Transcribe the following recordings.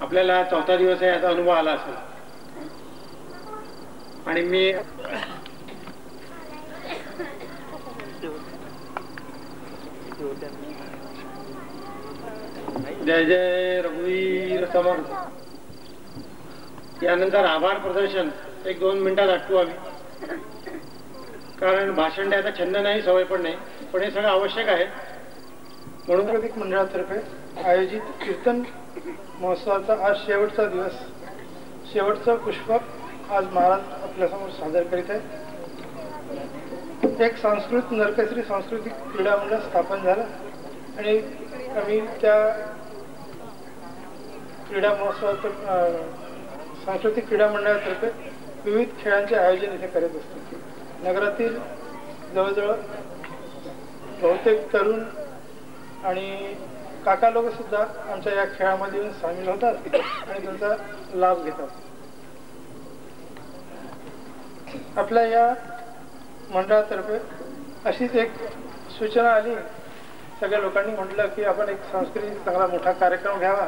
आपल्याला चौथा दिवस आहे याचा अनुभव आला असेल. आणि मी जय जय रघुवीर समर्थ. यानंतर आभार प्रदर्शन 1-2 मिनिटात आटवू आम्ही, कारण भाषण द्यायचा छंद नाही, सवय पण नाही, पण हे सगळं आवश्यक आहे. म्हणून प्रतीक मंडळातर्फे आयोजित कीर्तन महोत्सवाचा आज शेवटचा दिवस, शेवटचं पुष्पक आज महाराज आपल्यासमोर सादर करीत आहेत. एक संस्कृत नरकेसरी सांस्कृतिक क्रीडा मंडळ स्थापन झालं आणि आम्ही त्या क्रीडा महोत्सवाचं सांस्कृतिक क्रीडा मंडळातर्फे विविध खेळांचे आयोजन इथे करत असतो. नगरातील जवळजवळ बहुतेक तरुण आणि काका लोक सुद्धा आमच्या या खेळामध्ये येऊन सामील होतात आणि त्यांचा लाभ घेतात. आपल्या या मंडळातर्फे अशीच एक सूचना आली. सगळ्या लोकांनी म्हटलं की आपण एक सांस्कृतिक चांगला मोठा कार्यक्रम घ्यावा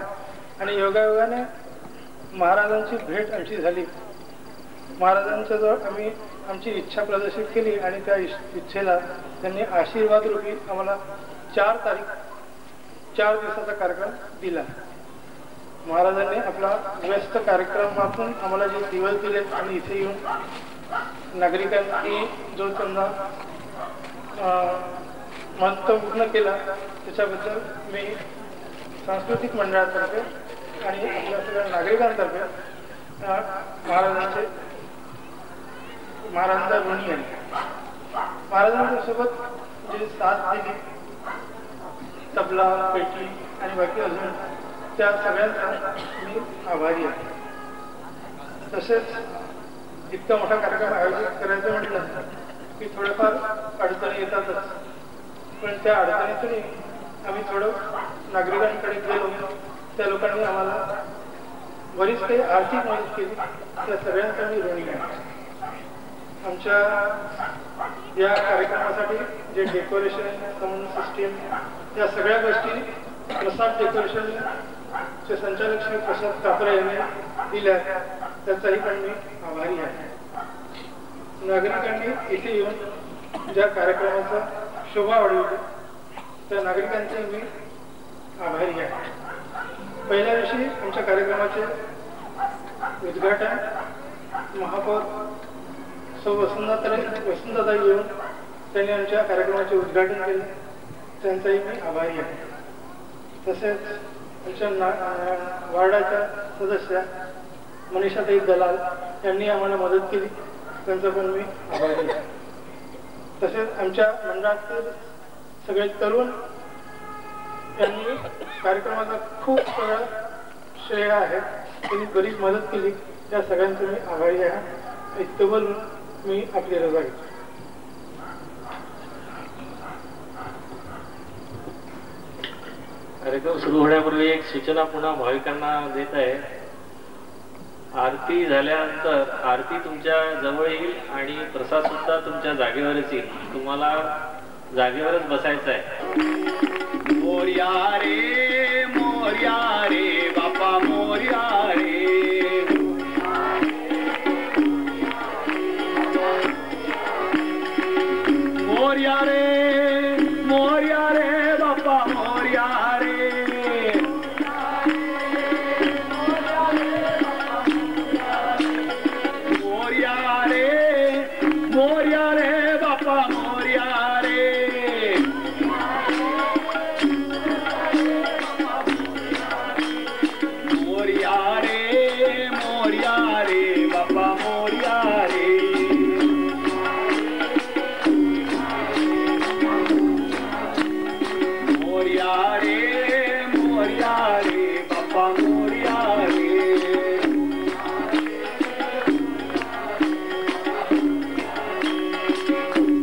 आणि योगायोगाने महाराजांची भेट आमची झाली. महाराजांच्या जवळ आम्ही आमची इच्छा प्रदर्शित केली आणि त्या इच्छेला त्यांनी आशीर्वाद रूपी आम्हाला 4 दिवसाचा कार्यक्रम दिला. महाराजांनी आपला व्यस्त कार्यक्रमातून आम्हाला जे दिवस दिले आणि इथे येऊन नागरिकांनी जो त्यांना महत्त्वपूर्ण केला त्याच्याबद्दल मी सांस्कृतिक मंडळातर्फे आणि आपल्या सगळ्या नागरिकांतर्फे महाराजांचा ऋणी आहे. महाराजांच्या सोबत जे साथ दिली, तबला, पेटी आणि बाकी अजून त्या सगळ्यांचा मी आभारी आहे. तसेच इतका मोठा कार्यक्रम आयोजित करायचं म्हटलं की थोडेफार अडचणी येतातच, पण त्या अडचणीतूनही आम्ही थोडं नागरिकांकडे गेलो. त्या लोकांनी आम्हाला बरीच काही आर्थिक मदत केली, त्या सगळ्यांचा मी ऋणी आहे. आमच्या या कार्यक्रमासाठी जे डेकोरेशन, साऊंड सिस्टीम, या सगळ्या गोष्टी प्रसाद डेकोरेशनचे संचालक श्री प्रसाद कापरे यांनी दिल्या, त्याचाही पण मी आभारी आहे. नागरिकांनी इथे येऊन ज्या कार्यक्रमाचा शोभा वाढवली त्या नागरिकांचे मी आभारी आहे. पहिल्या दिवशी आमच्या कार्यक्रमाचे उद्घाटन महापौर सौ वसंतताई येऊन त्यांनी आमच्या कार्यक्रमाचे उद्घाटन केले, त्यांचाही मी आभारी आहे. तसेच आमच्या वार्डाच्या सदस्या मनीषाताई दलाल यांनी आम्हाला मदत केली, त्यांचा पण मी आभारी आहे. तसेच आमच्या मंडळातील सगळे तरुण यांनी कार्यक्रमाचा खूप सगळं श्रेय आहे, त्यांनी बरीच मदत केली, त्या सगळ्यांचे मी आभारी आहे. इतकं बोलून मी आपली रजा घेतो. कार्यक्रम सुरू होण्यापूर्वी एक सूचना पुन्हा भाविकांना देत आहे. आरती झाल्यानंतर आरती तुमच्या जवळ येईल आणि प्रसाद सुद्धा तुमच्या जागेवरच येईल. तुम्हाला जागेवरच बसायचं आहे. मोरया रे बापा मोरया रे, मोरया रे बापा मोरया रे, मोरया रे बापा मोरया रे, मोरया रे बापा मोरया रे, मोरया रे बापा मोरया रे,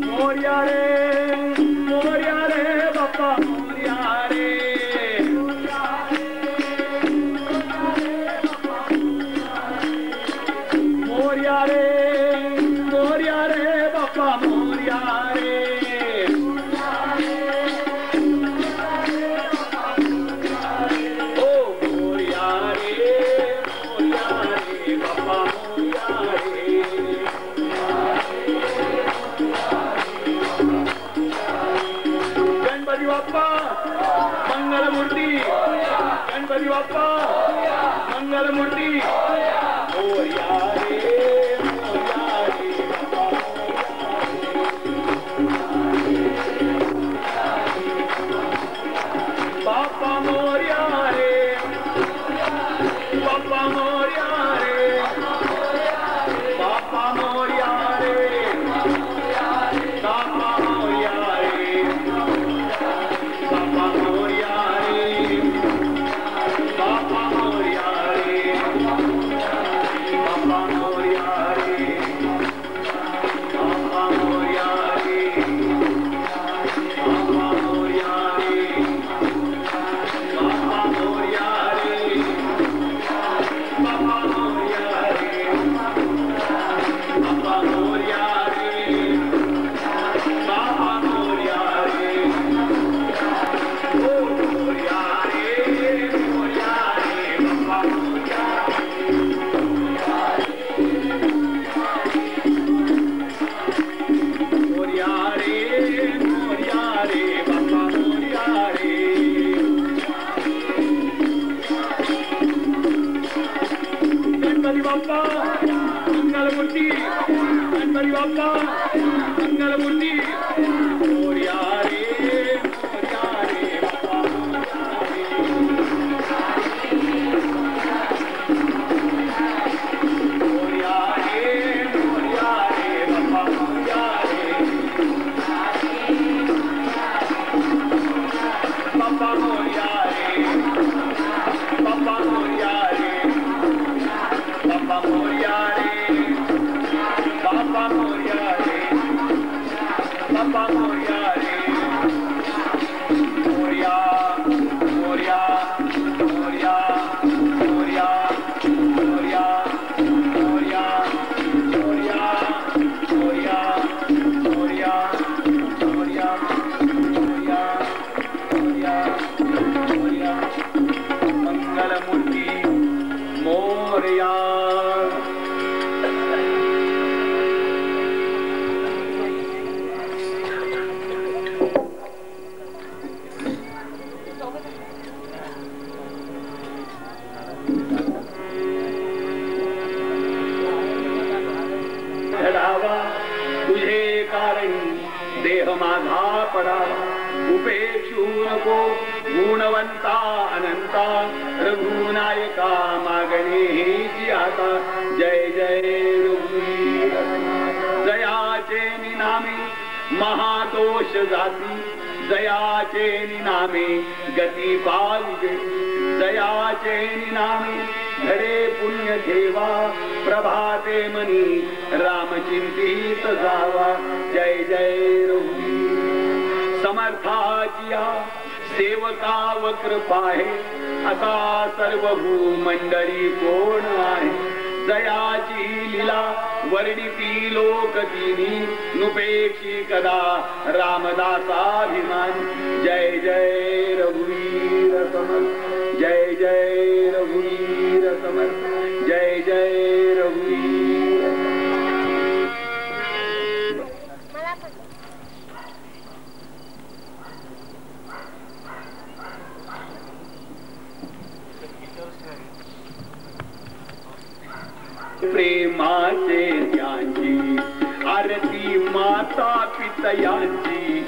मोरया रे बापा मोरया रे, मोरया रे बापा मोरया रे, ओ मोरया रे मंगलमूर्ती मोरया रे मोरया रे बाप्पा मोरया रे बाप्पा मोरया रे बाप्पा मोरया रे बाप्पा मोरया रे बाप्पा मोरया रे बाप्पा मोरया रे बाप्पा मोरया रे बाप्पा मोरया रे बाप्पा मोरया रे बाप्पा मोरया रे बाप्पा मोरया रे बाप्पा मोरया रे बाप्पा मोरया रे ओ मोरया रे मोरया रे बाप्पा मोरया मोरया रे मोरया रे बाप्पा मोरया रे गणपती बाप्पा मंगलमूर्ती गणपती बाप्पा मंगलमूर्ती मोरया रे मोरया रे बाप्पा मोरया रे मोरया रे बाप्पा मोरया रे बाप्पा मोरया रे बाप्पा मोरया रे बाप्पा मोरया रे बाप्पा मोरया रे बाप्पा मोरया रे मोरया मोरया मोरया मोरया मोरया मोरया मोरया मोरया मोरया मोरया मोरया मोरया मोरया मंगलमूर्ती मोरया धडावा तुझे कारण देह माझा पडावा उपेक्षू नको गुणवंता अनंता रघुनायका मागणे हेची आता जय जय रघुवीर जयाचे निनामे महादोष जाती जयाचे निनामे गती पाविजे जयाचे निनामे घडे पुण्य ठेवा प्रभाते मनी रामचिंतित जावा जय जय रघुवीर समर्थाचिया सेवका वक्र पाहे असा सर्व भूमंडळी कोण आहे जयाची लीला वर्णिती लोकतिनी नुपेक्षी कदा रामदासाभिमान जय जय रघुवीर समर्थ जय जय रघुवीर समर्थ जय जय रघुवीर प्रेमाचे त्यांची आरती माता पितयांची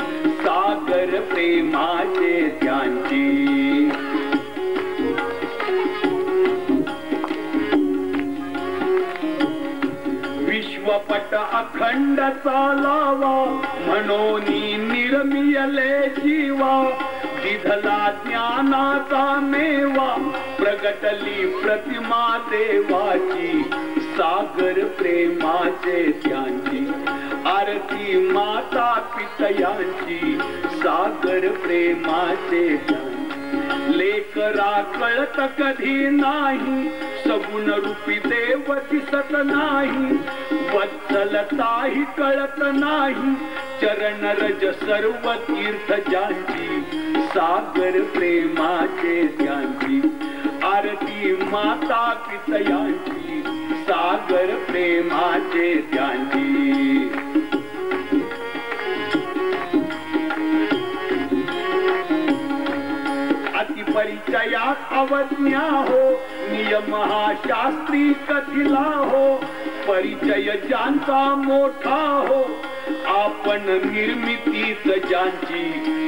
सागर प्रेमाचे त्यांची विश्वपट अखंड चालावा म्हणून निर्मियले जीवा दिधला ज्ञानाचा मेवा प्रगटली प्रतिमा देवाची सागर प्रेमाचे त्यांची आरती माता पितयांची सागर प्रेमाचे त्यांची लेकरा कळत कधी नाही सगुण रूपी देव दिसत नाही वत्सलताही कळत नाही चरण रज सर्व तीर्थ ज्यांची सागर प्रेमाचे त्यांची आरती माता पितयांची सागर प्रेमाचे त्यांची अतिपरिचयात अवज्ञा हो महाशास्त्री कथिला हो, परिचय ज्यांचा मोठा हो, आपण निर्मितीच ज्यांची,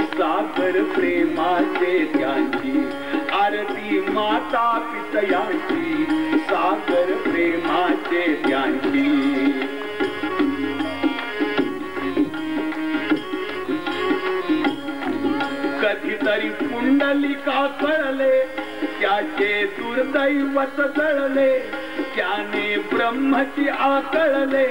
सागर प्रेमाचे त्यांची, आरती माता पितयांची, सागर प्रेमाचे त्यांची. कधीतरी पुंडलिका कळले, त्याचे दुर्दैवत जळले, त्याने ब्रह्मची आकळले,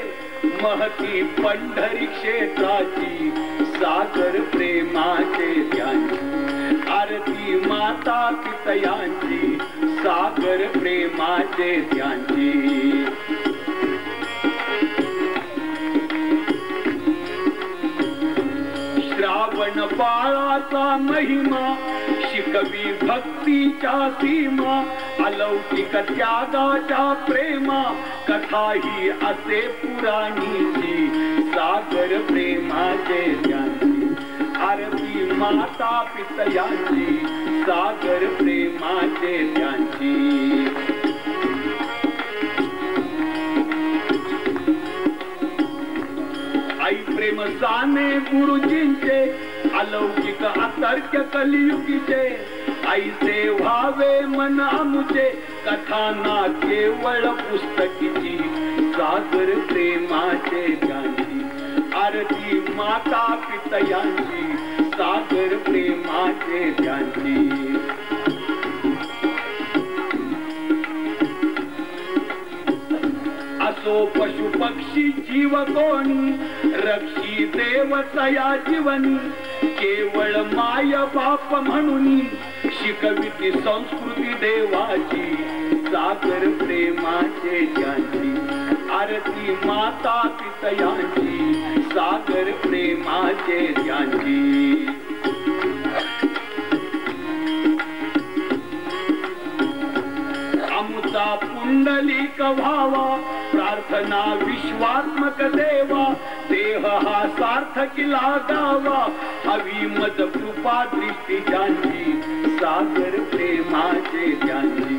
महती पंढरी क्षेत्राची, सागर प्रेमाचे त्यांची, आरती माता पितयांची, सागर प्रेमाचे त्यांची. श्रावण बाळाचा महिमा, शिकवी भक्तीच्या सीमा, अलौकिक त्यागाच्या प्रेमा, कथा ही असे पुराणीची, सागर प्रेमाचे त्यांची, आरती माता पितयांची, सागर प्रेमाचे त्यांची. आई प्रेम साने गुरुजींचे, अलौकिक अतर्क्य कलियुगीचे, आईचे व्हावे मन आमुचे, कथा ना केवळ पुस्तकीची, सागर प्रेमाचे त्यांची, आरती माता पितयांची, सागर प्रेमाचे त्यांची. असो पशु पक्षी जीव कोणी, रक्षी देवतया जीवनी, केवळ माय बाप म्हणून, शिकविती संस्कृती देवाची, सागर प्रेमाचे त्यांची, आरती माता पितयांची, सागर प्रेमाचे त्यांची. अमुता पुंडलिक व्हावा, प्रार्थना विश्वात्मक देवा, देह हा सार्थकी लागावा, हवी मज कृपा दृष्टी ज्यांची, सागर प्रेमाचे त्यांची,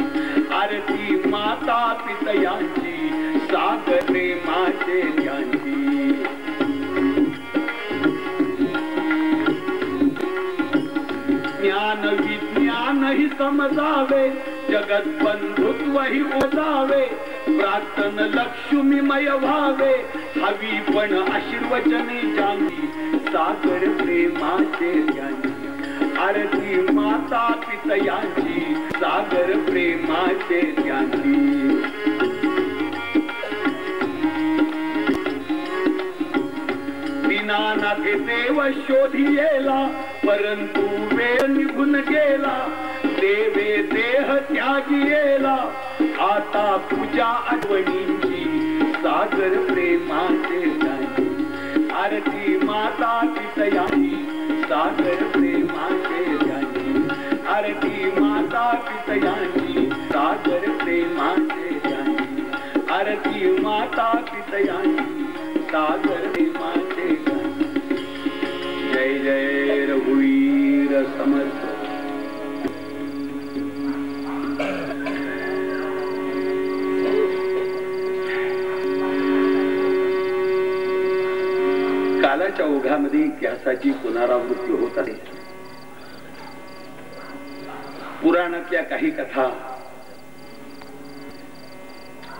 आरती माता पितयांची, सागर प्रेमाचे त्यांची. ज्ञान विज्ञान ही समजावे, जगत बंधुत्व ही ओजावे, प्रार्थन लक्ष्मीमय व्हावे, हवी पण आशीर्वचने ज्यांची, सागर प्रेमाचे त्यांची, आरती माता पितयांची, सागर प्रेमाचे त्यांची. दीनानाथे देव शोधी येला, परंतु वेळ निघून गेला, देवे देह त्यागी येला, आता पूजा आठवणींची, सागर प्रेमाचे त्यांची, आरती माता पितयांची, सागर प्रेमाचे त्यांची, आरती माता पितयांची, सागर प्रेमाचे त्यांची, आरती माता पितयांची, सागर प्रेमाचे त्यांची. जय जय रघुवीर समर्थ. कालाच्या ओघामध्ये इतिहासाची पुनरावृत्ती होत आहे. पुराणातल्या काही कथा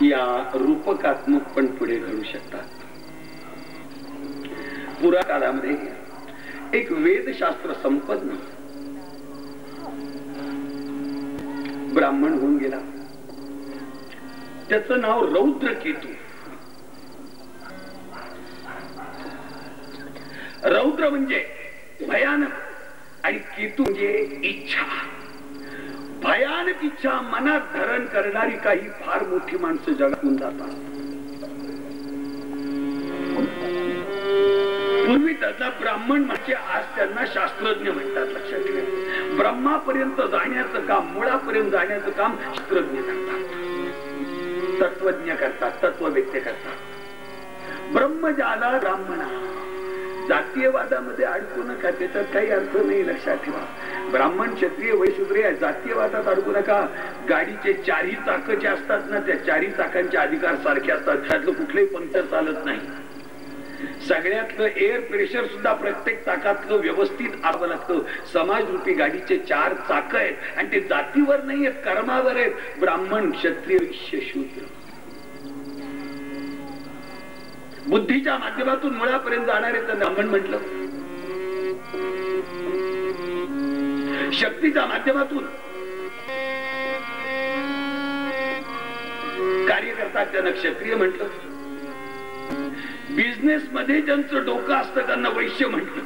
या रूपकात्मक पण पुढे घडू शकतात. पुरा काळामध्ये एक वेदशास्त्र संपन्न ब्राह्मण होऊन गेला. त्याचं नाव रौद्रकेतू. रौद्र म्हणजे भयानक आणि केतू म्हणजे इच्छा. भयानक इच्छा मनात धारण करणारी काही फार मोठी माणसं जगातून जातात. पूर्वी त्याचा ब्राह्मण म्हणजे आज त्यांना शास्त्रज्ञ म्हणतात. लक्षात ठेवा, ब्रह्मापर्यंत जाण्याचं काम, मुळापर्यंत जाण्याचं काम शास्त्रज्ञ करतात, तत्वज्ञ करतात, तत्व व्यक्त करतात. ब्रह्म ज्याला ब्राह्मणा, जातीयवादामध्ये अडकू नका, त्याच्यात काही अर्थ नाही, लक्षात ठेवा. ब्राह्मण क्षत्रिय वैशूद्र या जातीयवादात अडकू नका. गाडीचे चारही चाक जे असतात ना, त्या चारही चाकांचे अधिकार सारखे असतात, त्यातलं कुठलंही पंक्चर चालत नाही. सगळ्यातलं एअर प्रेशर सुद्धा प्रत्येक चाकातलं व्यवस्थित आवावं लागतं. समाजरूपी गाडीचे 4 चाक आहेत आणि ते जातीवर नाही आहेत, कर्मावर आहेत. ब्राह्मण क्षत्रिय वैश्य शूद्र बुद्धीच्या माध्यमातून मुळापर्यंत जाणारे तर ब्राह्मण म्हटलं, शक्तीच्या माध्यमातून कार्य करतात त्यांना क्षत्रिय म्हटलं. बिझनेस मध्ये ज्यांचं डोकं असतं त्यांना वैश्य म्हटलं.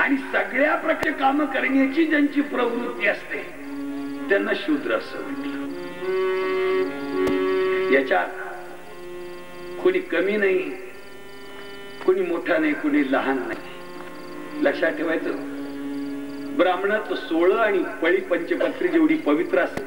आणि सगळ्या प्रकारचे काम करण्याची ज्यांची प्रवृत्ती असते त्यांना शूद्र असं म्हटलं. याच्यात कोणी कमी नाही, कोणी मोठा नाही, कोणी लहान नाही. लक्षात ठेवायचं, ब्राह्मणाचं 16 आणि पळी पंचपत्री जेवढी पवित्र असते,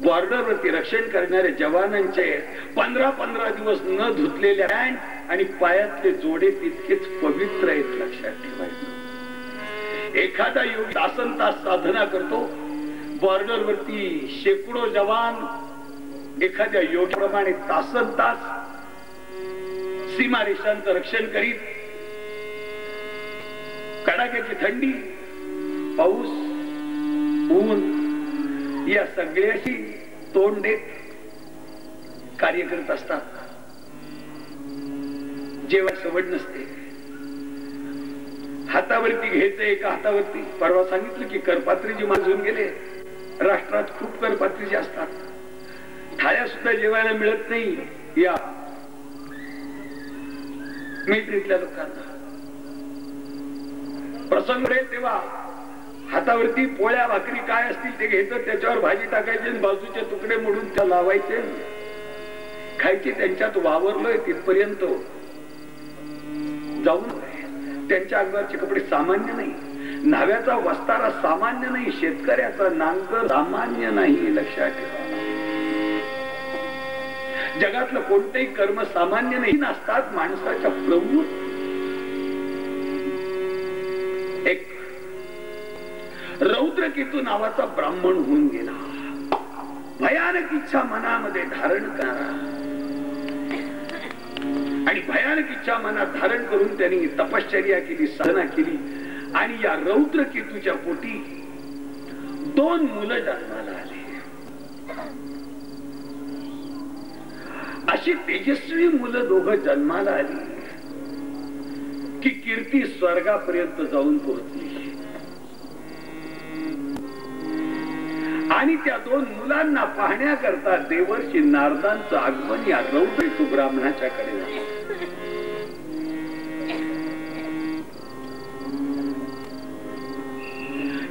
बॉर्डरवरती रक्षण करणाऱ्या जवानांचे 15-15 दिवस न धुतलेल्या पॅन्ट आणि पायातले जोडे तितकेच पवित्र आहेत. लक्षात ठेवायचं, एखादा योगी तासनतास साधना करतो, बॉर्डरवरती शेकडो जवान एखाद्या योगीप्रमाणे तासनतास सीमारेषांचं रक्षण करीत, कडाक्याची थंडी, पाऊस, ऊन या सगळ्याशी तोंड देत कार्य करत असतात. जेव्हा सवड नसते, हातावरती घ्यायचं, एका हातावरती. परवा सांगितलं की करपात्रीजी माजून गेले. राष्ट्रात खूप करपात्रीजी असतात, थाळ्या सुद्धा जेवायला मिळत नाही या मिलिटरीतल्या लोकांना. प्रसंग रे तेव्हा हातावरती पोळ्या भाकरी काय असतील ते घ्यायचं, त्याच्यावर भाजी टाकायची, बाजूचे तुकडे मोडून त्या लावायचे, खायचे. त्यांच्यात वावरलोय तिथपर्यंत जाऊन त्यांच्या अंगावरचे कपडे सामान्य नाही, न्हाव्याचा वस्तारा सामान्य नाही, शेतकऱ्याचा नांगर सामान्य नाही. लक्षात ठेवा, जगातलं कोणतेही कर्म सामान्य नाही नसतात. माणसाच्या प्रवृत्ती. एक रौद्रकेतू नावाचा ब्राह्मण होऊन गेला, भयानक इच्छा मनामध्ये धारण करणारा. आणि भयानक इच्छा मनात धारण करून त्यांनी तपश्चर्या केली, साधना केली. आणि या रौद्रकेतूच्या पोटी 2 मुलं जन्माला आली. अशी तेजस्वी मुलं दोघं जन्माला आली की कीर्ती स्वर्गापर्यंत जाऊन पोहोचली. आणि त्या 2 मुलांना पाहण्याकरता देवर्षी नारदांचं आगमन या रौद्रकेतू ब्राह्मणाच्याकडे झालं.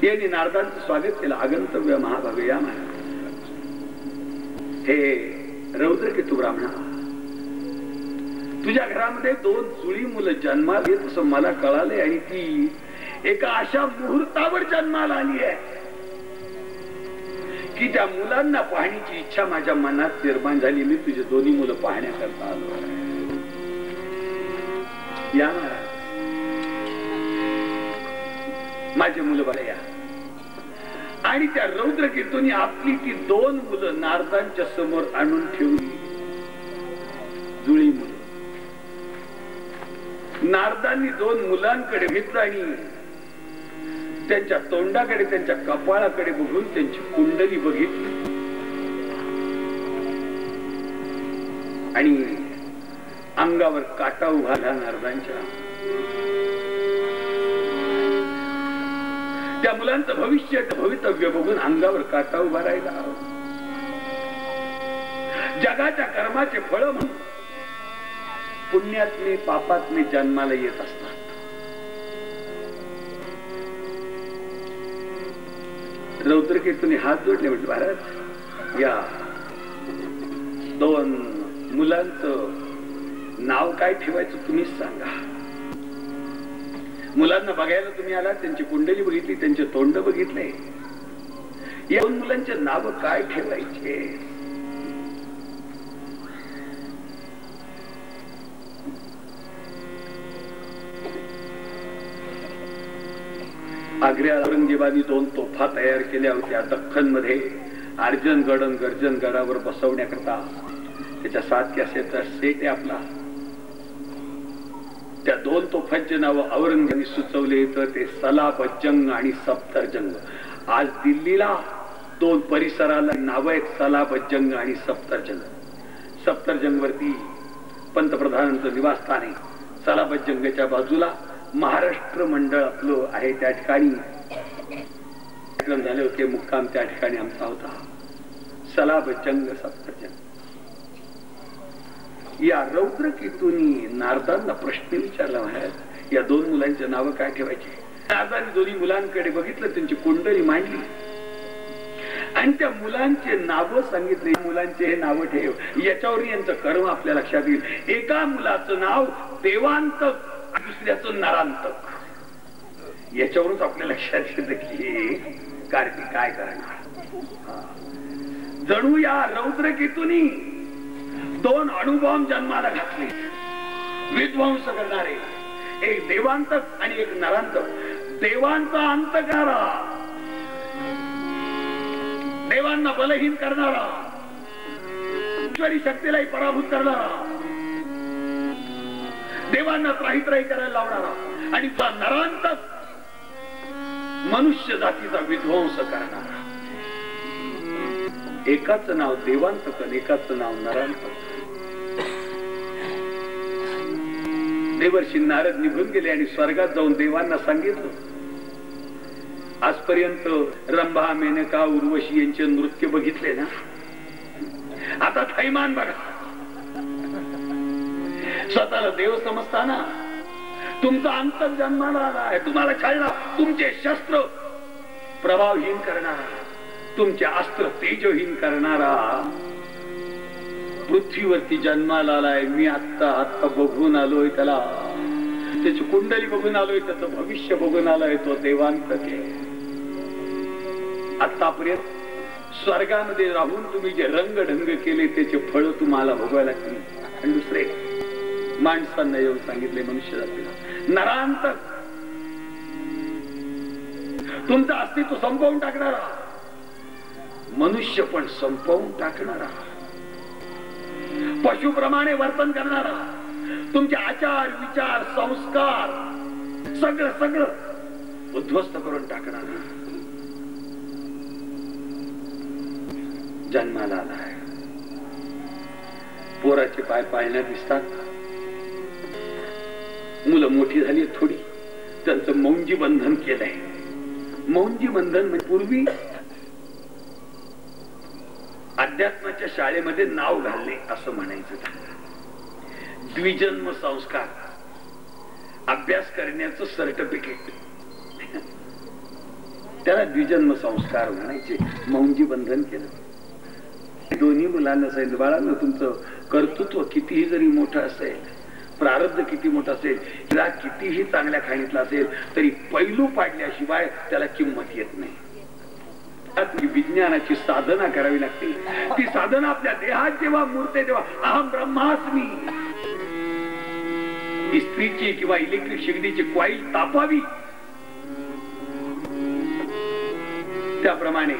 यांनी नारदांचं स्वागत केलं. आगंतव्य महाभाग या महाराज, हे रौद्रकेतू ब्राह्मणा, तुझ्या घरामध्ये 2 जुळी मुलं जन्माला येत असं मला कळालंय. आणि ती एका अशा मुहूर्तावर जन्माला आली आहे की त्या मुलांना पाहण्याची इच्छा माझ्या मनात निर्माण झाली. मी तुझे 2 मुलं पाहण्याकरता आलो. या महाराज, माझे मुलं बघा या. आणि त्या रौद्रकेतूने आपली ती 2 मुलं नारदांच्या समोर आणून ठेवली, जुळी मुलं. नारदांनी 2 मुलांकडे घेतलं आणि त्यांच्या तोंडाकडे, त्यांच्या कपाळाकडे बघून त्यांची कुंडली बघितली. आणि अंगावर काटा उभा झाला नारदांच्या. त्या मुलांचं भविष्य, भवितव्य बघून अंगावर काटा उभा राहिला. जगाच्या कर्माचे फळ म्हणून पुण्यातले पापातले जन्माला येत असतात. रौद्रकेतूने हात जोडले, म्हटलं महाराज, या 2 मुलांचं नाव काय ठेवायचं तुम्हीच सांगा. मुलांना बघायला तुम्ही आला, त्यांची कुंडली बघितली, त्यांचे तोंड बघितले. या 2 मुलांचे नाव काय ठेवायचे? आग्र्याला औरंगजेबाने 2 तोफा तयार केल्या होत्या दख्खन मध्ये अर्जनगड आणि गर्जनगडावर बसवण्याकरता. त्याच्या 7 कॅसेटचा सेट आहे आपला. त्या 2 तोफांचे नाव औरंगजेबाने सुचवले तर ते सलाबजंग आणि सफ्दरजंग. आज दिल्लीला 2 परिसराला नाव आहेत, सलाबजंग आणि सफ्दरजंग. सफ्दरजंग वरती पंतप्रधानांचं निवासस्थान आहे. सलाबजंगच्या बाजूला महाराष्ट्र मंडळ आपलं आहे. त्या ठिकाणी कार्यक्रम झाले होते. मुक्काम त्या ठिकाणी आमचा होता. सलाबजंग सफ्दरजंग. या रौद्रकेतूंनी नारदांना प्रश्न विचारला आहे, या 2 मुलांची नावं काय ठेवायची. नारदांनी दोन्ही मुलांकडे बघितलं, त्यांची कुंडली मांडली आणि त्या मुलांचे नाव सांगितले. मुलांचे हे नाव ठेव, याच्यावर यांचं कर्म आपल्या लक्षात येईल. एका मुलाचं नाव देवांतक, दुसऱ्याचं नरांतक. याच्यावरूनच आपल्या लक्षात येतं की कार्तिक काय करणार. जणू या रौद्रकेतूंनी 2 अणुबॉम्ब जन्माला घातले, विध्वंस करणारे. एक देवांतक आणि एक नरांतक. देवांचा अंत करा, देवांना बलहीन करणारा, ईश्वरी शक्तीलाही पराभूत करणारा, देवांना त्राही करायला लावणारा आणि नरांतक मनुष्य जातीचा विध्वंस करणारा. एकाच नाव देवांतक, एकाच नाव नरांतक. देवर्षी नारद निघून गेले आणि स्वर्गात जाऊन देवांना सांगितलं, आजपर्यंत रंभा, मेनका, उर्वशी यांचे नृत्य बघितले ना, आता थैमान बघा. स्वतःला देव समजताना तुमचा अंतर जन्माला आला आहे. तुम्हाला छळला, तुमचे शस्त्र प्रभावहीन करणारा, तुमचे अस्त्र तेजहीन करणारा पृथ्वीवरती जन्माला आलाय. मी आता बघून आलोय, त्याला त्याची कुंडली बघून आलोय, त्याचं भविष्य बघून आलोय. तो देवांतक आहे. आतापर्यंत स्वर्गामध्ये राहून तुम्ही जे रंगढंग केले त्याचे फळ तुम्हाला भोगायला लागतील. आणि दुसरे माणसांना येऊन सांगितले, मनुष्य जातीला नरांतक, तुमचं अस्तित्व संपवून टाकणारा, मनुष्य पण संपवून टाकणारा, पशुप्रमाणे वर्तन करणारा, तुमचे आचार, विचार, संस्कार सगळं उद्ध्वस्त करून टाकणारा जन्माला आलाय. पोराचे पाय पाळण्यात दिसतात. मुलं मोठी झाली थोडी, त्यांचं मौंजी बंधन केलंय. मौंजी बंधन म्हणजे पूर्वी अध्यात्माच्या शाळेमध्ये नाव घालणे असं म्हणायचं. द्विजन्म संस्कार, अभ्यास करण्याचं सर्टिफिकेट, त्याला द्विजन्म संस्कार म्हणायचे. मौंजी बंधन केलं. दोन्ही मुलांना सांगितलं, बाळांनो, तुमचं कर्तृत्व कितीही जरी मोठं असेल, प्रारब्ध किती मोठं असेल, तिला कितीही चांगल्या खाणीतला असेल, तरी पैलू पाडल्याशिवाय त्याला किंमत येत नाही. विज्ञानाची साधना करावी लागते. ती साधना आपल्या देहात जेव्हा मूर्ते तेव्हा अहम ब्रह्मास्मी, इस्त्रीची किंवा इलेक्ट्रिक शेगडीची कॉईल तापावी, त्याप्रमाणे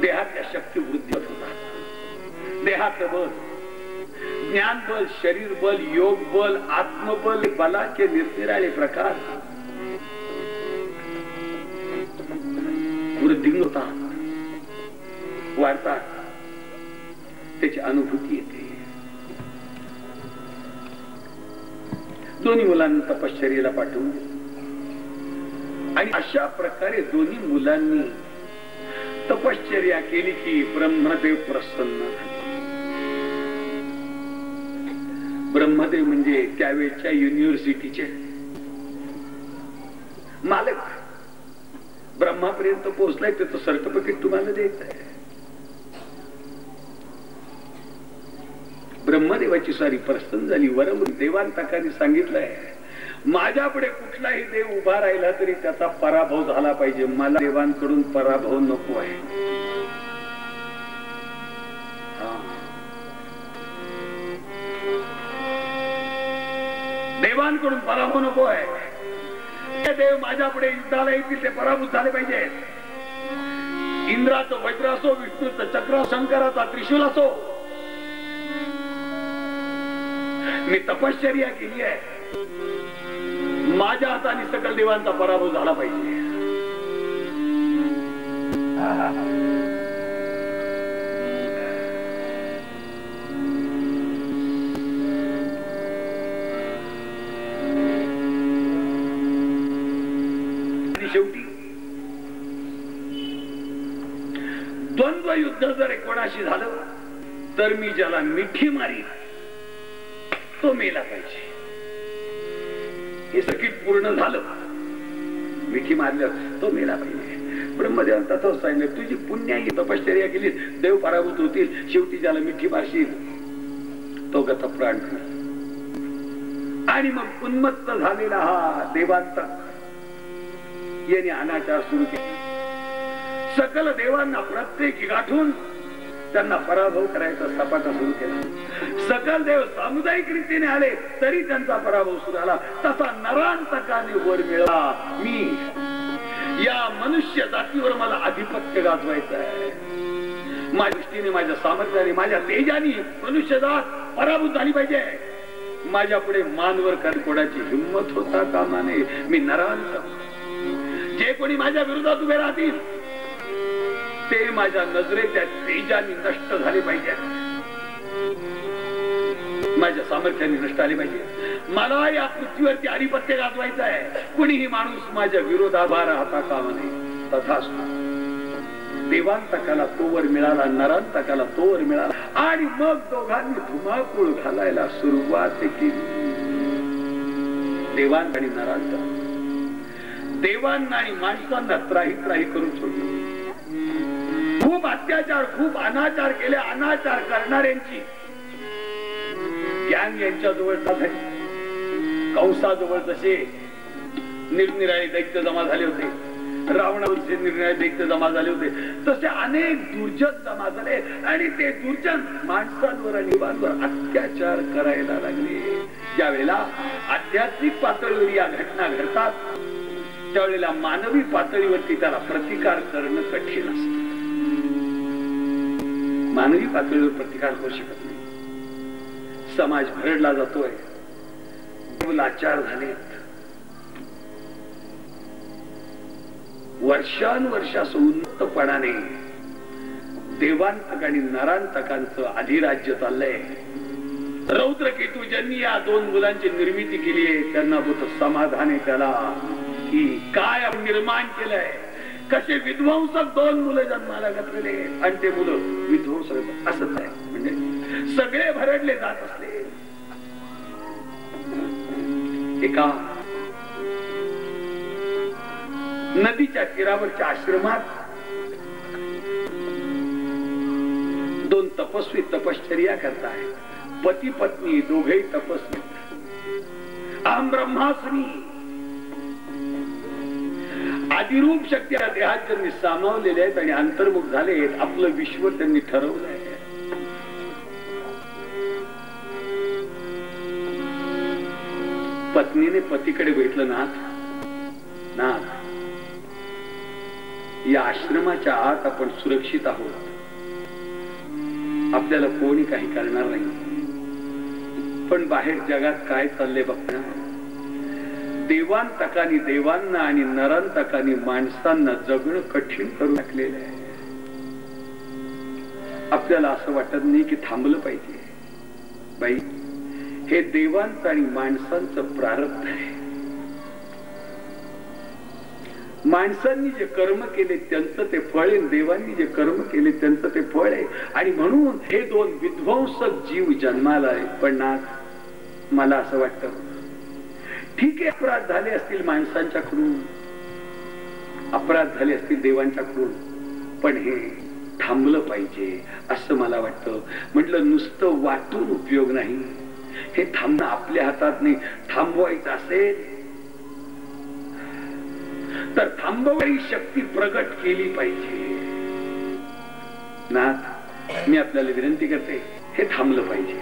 देहातल्या शक्ती वृद्धी होतात. देहात बल, ज्ञान बल, शरीर बल, योग बल, आत्मबल, बलाचे निरनिराळे प्रकार वृद्धी होतात, वाढतात, त्याची अनुभूती येते. दोन्ही मुलांना तपश्चर्येला पाठवून आणि अशा प्रकारे दोन्ही मुलांनी तपश्चर्या केली की ब्रह्मदेव प्रसन्न झाले. ब्रह्मदेव म्हणजे त्यावेळच्या युनिव्हर्सिटीचे मालक. ब्रह्मापर्यंत पोहोचलाय, त्याचं सर्टिफिकेट तुम्हाला द्यायचं आहे. ब्रह्मदेवाची सारी प्रसन्न झाली. वरम देवांतकाने सांगितलंय, माझ्यापुढे कुठलाही देव उभा राहिला तरी त्याचा पराभव झाला पाहिजे. मला देवांकडून पराभव नको आहे. देवांकडून पराभव नको आहे. देव माझ्या पुढे युद्धाला येतील ते पराभूत झाले पाहिजे. इंद्राचं वज्र असो, विष्णूचं चक्र, शंकराचा त्रिशूल असो, मी तपश्चर्या केली आहे. माझ्या हाताने सकल देवांचा पराभव झाला पाहिजे. शेवटी द्वंद्व युद्ध जर कोणाशी झालं तर मी ज्याला मिठी मारी तो मेला पाहिजे. हे सर्किट पूर्ण झालं, मिठी मारलं तो मेला पाहिजे. ब्रह्मदेवांचा तो सांगितलं, तुझी पुण्याई तपश्चर्या केली, देव पराभूत होतील, शेवटी ज्याला मिठी मारशील तो गत प्राण. आणि मग उन्मत्त झालेला हा देवांत याने अनाचार सुरू केला. सकल देवांना प्रत्येकी गाठून त्यांना पराभव करायचा सपाटा सुरू केला. सकल देव सामुदायिक रीतीने आले तरी त्यांचा पराभव सुरू झाला. तसा नरांतकाने वर मिळाला. मी या मनुष्य जातीवर मला आधिपत्य गाजवायचं आहे. माझ्या दृष्टीने, माझ्या सामर्थ्याने, माझ्या तेजाने मनुष्य जात पराभूत झाली पाहिजे. माझ्या पुढे मानवर कोणाची हिंमत होता कामा नये. मी नरांतक, जे कोणी माझ्या विरोधात उभे राहतील ते माझ्या नजरेच्या तेजाने नष्ट झाले पाहिजे. माझ्या सामर्थ्याने नष्ट आले पाहिजे. मला या पृथ्वीवरती आधिपत्य गाजवायचं आहे. कुणीही माणूस माझ्या विरोधात राहता कामा नये. तथास्तु. देवांतकाला तोवर मिळाला, नरांतकाला तोवर मिळाला. आणि मग दोघांनी धुमाकूळ घालायला सुरुवात केली. देवांत आणि नरांतक, देवांना आणि माणसांना त्राही त्राही करून सोडलं. खूप अत्याचार, खूप अनाचार केले. अनाचार करणाऱ्यांची गँग यांच्याजवळ झाली. कंसाजवळ जसे निरनिराळे दैत्य जमा झाले होते, रावणावरचे निरनिराळे दैत्य जमा झाले होते, तसे अनेक दुर्जन जमा झाले. आणि ते दुर्जन माणसांवर आणि देवांवर अत्याचार करायला लागले. ज्यावेळेला आध्यात्मिक पातळीवर या घटना घडतात त्यावेळेला मानवी पातळीवरती त्याला प्रतिकार करणं कठीण असतं. मानवी पातळीवर प्रतिकार होऊ शकत नाही. समाज भरडला जातोय, लाचार झालेत. वर्षानुवर्षास उन्नतपणाने देवांतक आणि नरांतकांचं अधिराज्य चाललंय. रौद्रकेतू ज्यांनी या दोन मुलांची निर्मिती केली आहे त्यांना होत समाधान आहे त्याला की काय निर्माण केलंय. कसे विध्वंसक दोन मुलं जन्माला घातलेले आणि ते मुलं विध्वंसक असत आहे. म्हणजे सगळे भरडले जात असले. एका नदीच्या तीरावरच्या आश्रमात दोन तपस्वी तपश्चर्या करतायत. पती पत्नी दोघेही तपस्वी. अहम ब्रह्मास्मी. आदिरूप शक्ती देहात त्यांनी सामावलेले आहेत आणि अंतर्मुख झाले आहेत. आपलं विश्व त्यांनी ठरवलंय. पत्नीने पतीकडे भेटलं, नाथ या आश्रमाच्या आत आपण सुरक्षित आहोत. आपल्याला कोणी काही करणार नाही. पण बाहेर जगात काय चाललंय बघता. देवांतकानी देवांना आणि नरांतकानी माणसांना जगणं कठीण करून टाकलेलं आहे. आपल्याला असं वाटत नाही की थांबलं पाहिजे. बाई, हे देवांचं आणि माणसांचं प्रारब्ध आहे. माणसांनी जे कर्म केले त्यांचं ते फळ आहे, देवांनी जे कर्म केले त्यांचं ते फळ आहे. आणि म्हणून हे दोन विध्वंसक जीव जन्माला आहे. पण मला असं वाटतं ठीक आहे, अपराध झाले असतील माणसांच्याकडून, अपराध झाले असतील देवांच्याकडून, पण हे थांबलं पाहिजे असं मला वाटतं. म्हटलं नुसतं वाटून उपयोग नाही. हे थांबणं आपल्या हातात नाही. थांबवायचं असेल तर थांबवणारी शक्ती प्रगट केली पाहिजे. नाथ, मी आपल्याला विनंती करते, हे थांबलं पाहिजे.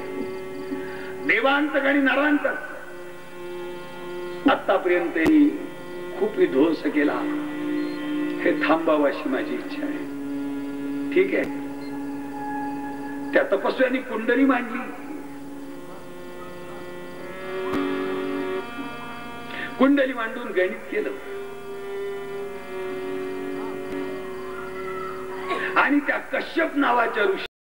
देवांतक आणि नरांतक आतापर्यंत खूप विध्वंस केला, हे थांबावं अशी माझी इच्छा आहे. ठीक आहे. त्या तपस्व्याने कुंडली मांडली. कुंडली मांडून गणित केलं आणि त्या कश्यप नावाच्या ऋषी